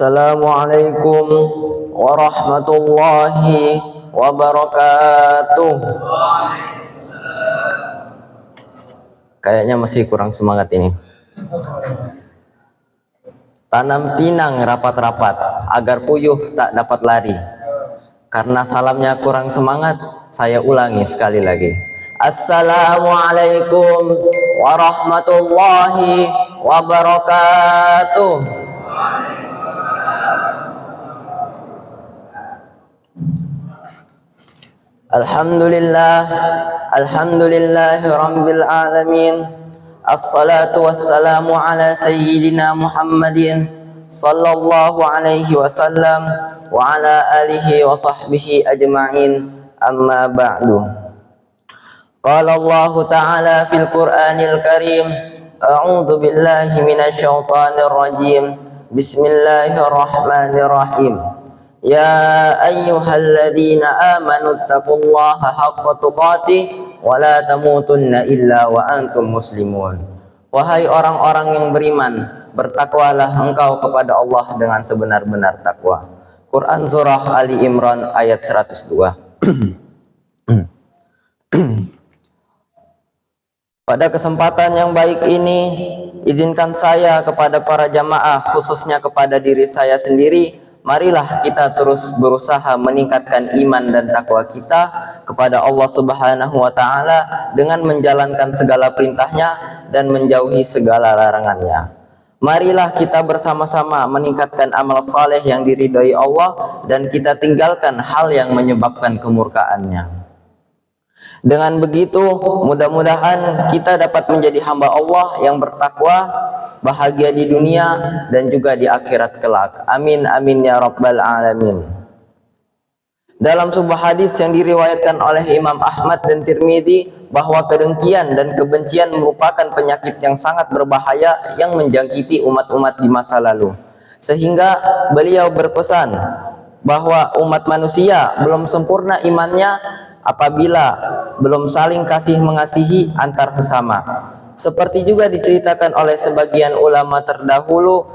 Assalamualaikum warahmatullahi wabarakatuh. Kayaknya masih kurang semangat ini. Tanam pinang rapat-rapat agar puyuh tak dapat lari. Karena salamnya kurang semangat, saya ulangi sekali lagi. Assalamualaikum warahmatullahi wabarakatuh. Alhamdulillahi rabbil alamin. Assalatu wassalamu ala sayyidina Muhammadin sallallahu alaihi wasallam wa ala alihi wa sahbihi ajma'in, amma ba'du. Qala Allah ta'ala fil Qur'anil Karim, a'udzu billahi minasy syaithanir rajim. Bismillahirrahmanirrahim. Ya ayyuhalladzina amanu taqullaha haqqa tuqatih wa la tamutunna illa wa antum muslimun. Wahai orang-orang yang beriman, bertakwalah engkau kepada Allah dengan sebenar-benar takwa. Quran surah Ali Imran ayat 102. Pada kesempatan yang baik ini, izinkan saya kepada para jamaah, khususnya kepada diri saya sendiri, marilah kita terus berusaha meningkatkan iman dan takwa kita kepada Allah Subhanahu wa Ta'ala dengan menjalankan segala perintahnya dan menjauhi segala larangannya. Marilah kita bersama-sama meningkatkan amal saleh yang diridhai Allah dan kita tinggalkan hal yang menyebabkan kemurkaannya. Dengan begitu, mudah-mudahan kita dapat menjadi hamba Allah yang bertakwa, bahagia di dunia dan juga di akhirat kelak. Amin amin ya rabbal alamin. Dalam sebuah hadis yang diriwayatkan oleh Imam Ahmad dan Tirmidzi, bahwa kedengkian dan kebencian merupakan penyakit yang sangat berbahaya yang menjangkiti umat-umat di masa lalu. Sehingga beliau berpesan bahwa umat manusia belum sempurna imannya apabila belum saling kasih mengasihi antar sesama. Seperti juga diceritakan oleh sebagian ulama terdahulu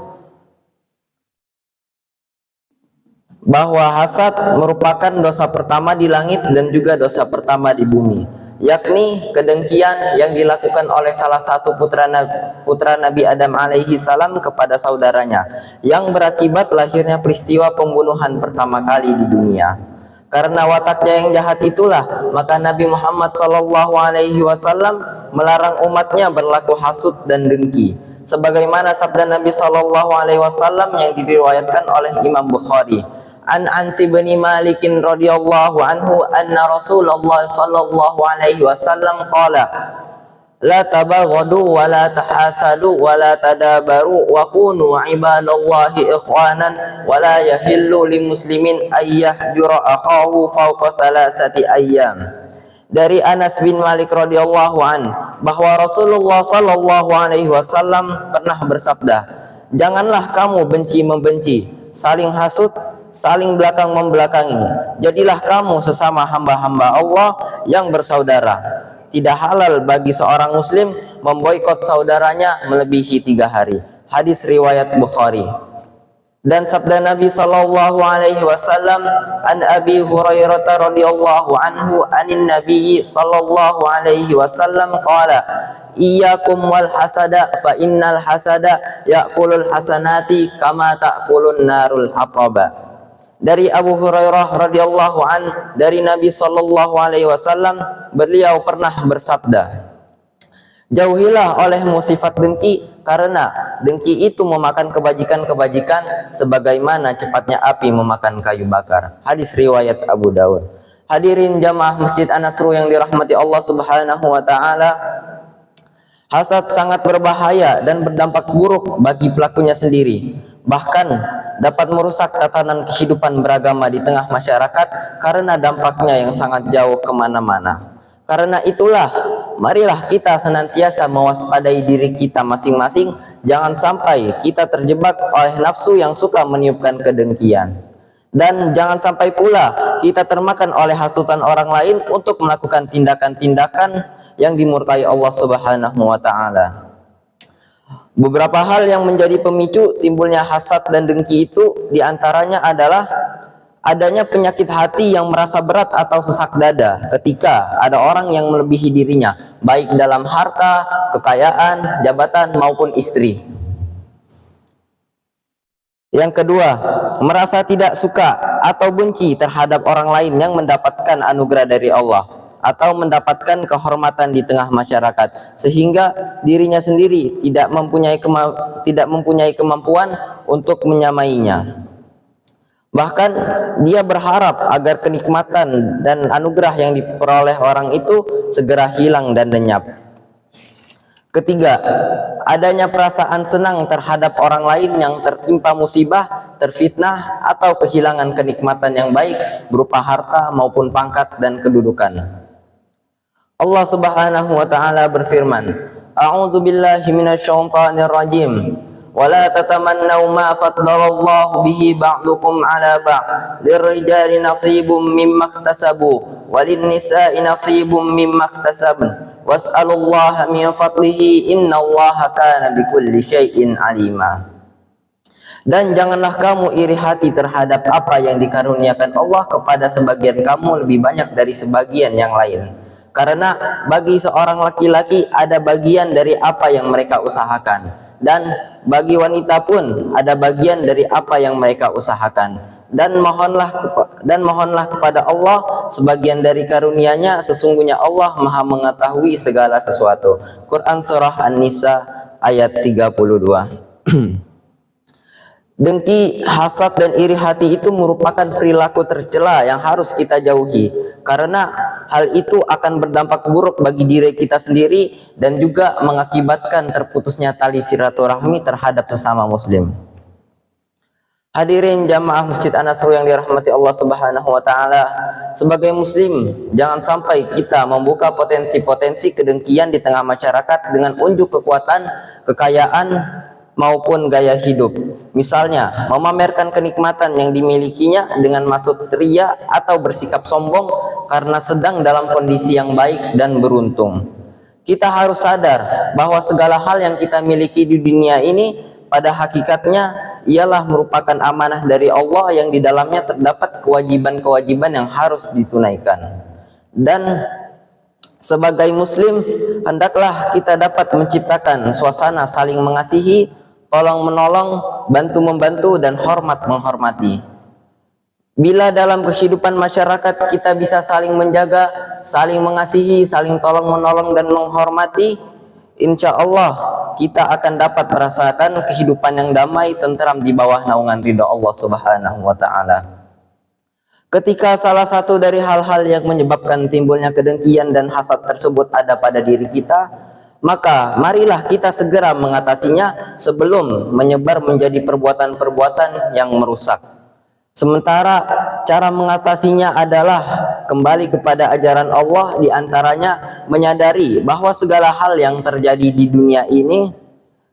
bahwa hasad merupakan dosa pertama di langit dan juga dosa pertama di bumi, yakni kedengkian yang dilakukan oleh salah satu putra Nabi Adam alaihi salam kepada saudaranya, yang berakibat lahirnya peristiwa pembunuhan pertama kali di dunia. Karena wataknya yang jahat itulah, maka Nabi Muhammad sallallahu alaihi wasallam melarang umatnya berlaku hasud dan dengki. Sebagaimana sabda Nabi sallallahu alaihi wasallam yang diriwayatkan oleh Imam Bukhari. An Ansi bin Malik radhiyallahu anhu anna Rasulullah sallallahu alaihi wasallam qala: La tabaghadu wa la tahasadu wa la tadabaru wa kunu ibadallahi ikhwanan wa la yahillu limuslimin ayyahjura akhahu fawqa thalathati ayyam. Dari Anas bin Malik radhiyallahu an bahwa Rasulullah sallallahu alaihi wasallam pernah bersabda, janganlah kamu benci membenci, saling hasud, saling belakang membelakangi. Jadilah kamu sesama hamba-hamba Allah yang bersaudara. Tidak halal bagi seorang muslim memboikot saudaranya melebihi 3 hari. Hadis riwayat Bukhari. Dan sabda Nabi sallallahu alaihi wasallam, an Abi Hurairah radhiyallahu anhu anin Nabi sallallahu alaihi wasallam qala: Iyyakum wal hasada fa innal hasada ya'kulul hasanati kama ta'kulun narul haqaba. Dari Abu Hurairah radhiyallahu an, dari Nabi sallallahu alaihi wasallam, beliau pernah bersabda, jauhilah olehmu sifat dengki, karena dengki itu memakan kebajikan-kebajikan sebagaimana cepatnya api memakan kayu bakar. Hadis riwayat Abu Daud. Hadirin jamaah Masjid An-Nasr yang dirahmati Allah Subhanahu wa taala, hasad sangat berbahaya dan berdampak buruk bagi pelakunya sendiri. Bahkan dapat merusak tatanan kehidupan beragama di tengah masyarakat karena dampaknya yang sangat jauh kemana-mana. Karena itulah, marilah kita senantiasa mewaspadai diri kita masing-masing, jangan sampai kita terjebak oleh nafsu yang suka meniupkan kedengkian. Dan jangan sampai pula kita termakan oleh hasutan orang lain untuk melakukan tindakan-tindakan yang dimurkai Allah Subhanahu wa Ta'ala. Beberapa hal yang menjadi pemicu timbulnya hasad dan dengki itu diantaranya adalah adanya penyakit hati yang merasa berat atau sesak dada ketika ada orang yang melebihi dirinya, baik dalam harta, kekayaan, jabatan maupun istri. Yang kedua, merasa tidak suka atau benci terhadap orang lain yang mendapatkan anugerah dari Allah atau mendapatkan kehormatan di tengah masyarakat, sehingga dirinya sendiri tidak mempunyai kemampuan untuk menyamainya. Bahkan dia berharap agar kenikmatan dan anugerah yang diperoleh orang itu segera hilang dan lenyap. Ketiga, adanya perasaan senang terhadap orang lain yang tertimpa musibah, terfitnah, atau kehilangan kenikmatan yang baik berupa harta maupun pangkat dan kedudukan. Allah Subhanahu wa taala berfirman, A'udzu billahi minasyaitonir rajim. Wala tatamannaw ma faddalallahu bihi ba'dukum 'ala ba'd. Lirrijali nasibum mimma iktasabu, walin-nisa'i nasibum mimma iktasabna. Was'alullaha min fadlihi innallaha kana bikulli syai'in 'alima. Dan janganlah kamu iri hati terhadap apa yang dikaruniakan Allah kepada sebagian kamu lebih banyak dari sebagian yang lain. Karena bagi seorang laki-laki ada bagian dari apa yang mereka usahakan, dan bagi wanita pun ada bagian dari apa yang mereka usahakan. Dan mohonlah kepada Allah sebagian dari karunia-Nya, sesungguhnya Allah Maha mengetahui segala sesuatu. Quran surah An-Nisa ayat 32. Dengki, hasad, dan iri hati itu merupakan perilaku tercela yang harus kita jauhi, karena hal itu akan berdampak buruk bagi diri kita sendiri dan juga mengakibatkan terputusnya tali silaturahmi terhadap sesama muslim. Hadirin jamaah Masjid An-Nasr yang dirahmati Allah Subhanahu wa taala, sebagai muslim jangan sampai kita membuka potensi-potensi kedengkian di tengah masyarakat dengan unjuk kekuatan, kekayaan maupun gaya hidup. Misalnya, memamerkan kenikmatan yang dimilikinya dengan maksud ria atau bersikap sombong karena sedang dalam kondisi yang baik dan beruntung. Kita harus sadar bahwa segala hal yang kita miliki di dunia ini pada hakikatnya ialah merupakan amanah dari Allah yang di dalamnya terdapat kewajiban-kewajiban yang harus ditunaikan. Dan sebagai muslim, hendaklah kita dapat menciptakan suasana saling mengasihi, tolong-menolong, bantu-membantu, dan hormat-menghormati. Bila dalam kehidupan masyarakat kita bisa saling menjaga, saling mengasihi, saling tolong-menolong, dan menghormati, insya Allah kita akan dapat merasakan kehidupan yang damai, tentram di bawah naungan ridha Allah Subhanahu wa taala. Ketika salah satu dari hal-hal yang menyebabkan timbulnya kedengkian dan hasad tersebut ada pada diri kita, maka marilah kita segera mengatasinya sebelum menyebar menjadi perbuatan-perbuatan yang merusak. Sementara cara mengatasinya adalah kembali kepada ajaran Allah, diantaranya menyadari bahwa segala hal yang terjadi di dunia ini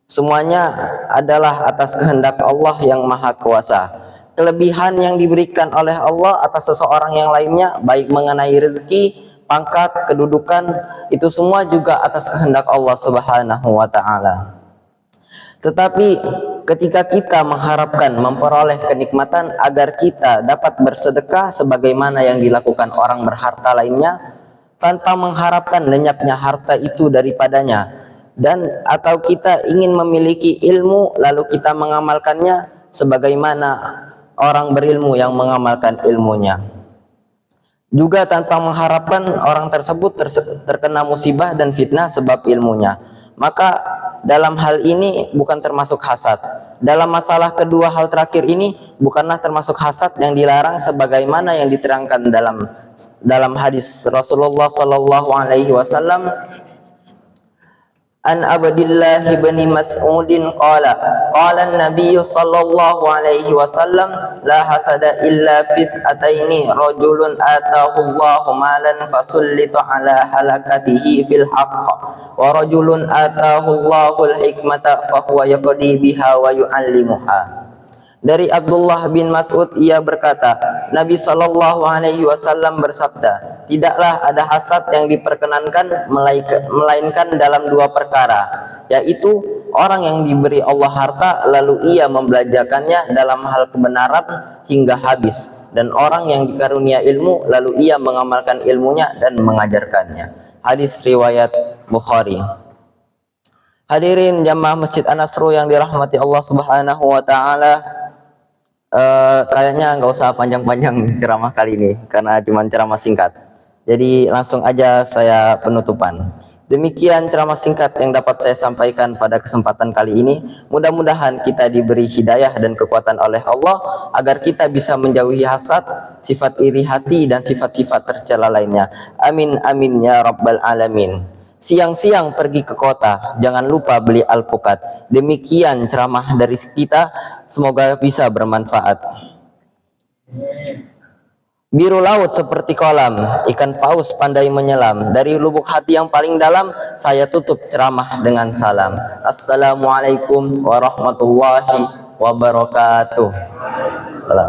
semuanya adalah atas kehendak Allah yang Maha Kuasa. Kelebihan yang diberikan oleh Allah atas seseorang yang lainnya, baik mengenai rezeki, pangkat, kedudukan, itu semua juga atas kehendak Allah Subhanahu wa taala. Tetapi ketika kita mengharapkan memperoleh kenikmatan agar kita dapat bersedekah sebagaimana yang dilakukan orang berharta lainnya, tanpa mengharapkan lenyapnya harta itu daripadanya, dan atau kita ingin memiliki ilmu lalu kita mengamalkannya sebagaimana orang berilmu yang mengamalkan ilmunya, juga tanpa mengharapkan orang tersebut terkena musibah dan fitnah sebab ilmunya, maka dalam hal ini bukan termasuk hasad. Dalam masalah kedua hal terakhir ini bukanlah termasuk hasad yang dilarang sebagaimana yang diterangkan dalam hadis Rasulullah sallallahu alaihi wasallam, An Abdillah bin Mas'udin qala an-nabiy sallallahu alaihi wasallam la hasada illa fi ataini rajulun atahu Allahu malan fasullita ala halakatihi fil haqq wa rajulun atahu Allahu al-hikmata fa huwa yaqdi biha wa yu'allimuha. Dari Abdullah bin Mas'ud, ia berkata, Nabi sallallahu alaihi wasallam bersabda, tidaklah ada hasad yang diperkenankan melainkan dalam dua perkara, yaitu Orang yang diberi Allah harta lalu ia membelanjakannya dalam hal kebenaran hingga habis, dan orang yang dikarunia ilmu lalu ia mengamalkan ilmunya dan mengajarkannya. Hadis riwayat Bukhari. Hadirin jamaah Masjid An-Nasru yang dirahmati Allah Subhanahu wa taala, kayaknya nggak usah panjang-panjang ceramah kali ini karena cuma ceramah singkat. Jadi langsung aja saya penutupan. Demikian ceramah singkat yang dapat saya sampaikan pada kesempatan kali ini. Mudah-mudahan kita diberi hidayah dan kekuatan oleh Allah agar kita bisa menjauhi hasad, sifat iri hati, dan sifat-sifat tercela lainnya. Amin amin ya rabbal alamin. Siang-siang pergi ke kota, jangan lupa beli alpukat. Demikian ceramah dari kita, semoga bisa bermanfaat. Biru laut seperti kolam, ikan paus pandai menyelam. Dari lubuk hati yang paling dalam, saya tutup ceramah dengan salam. Assalamualaikum warahmatullahi wabarakatuh. Salam.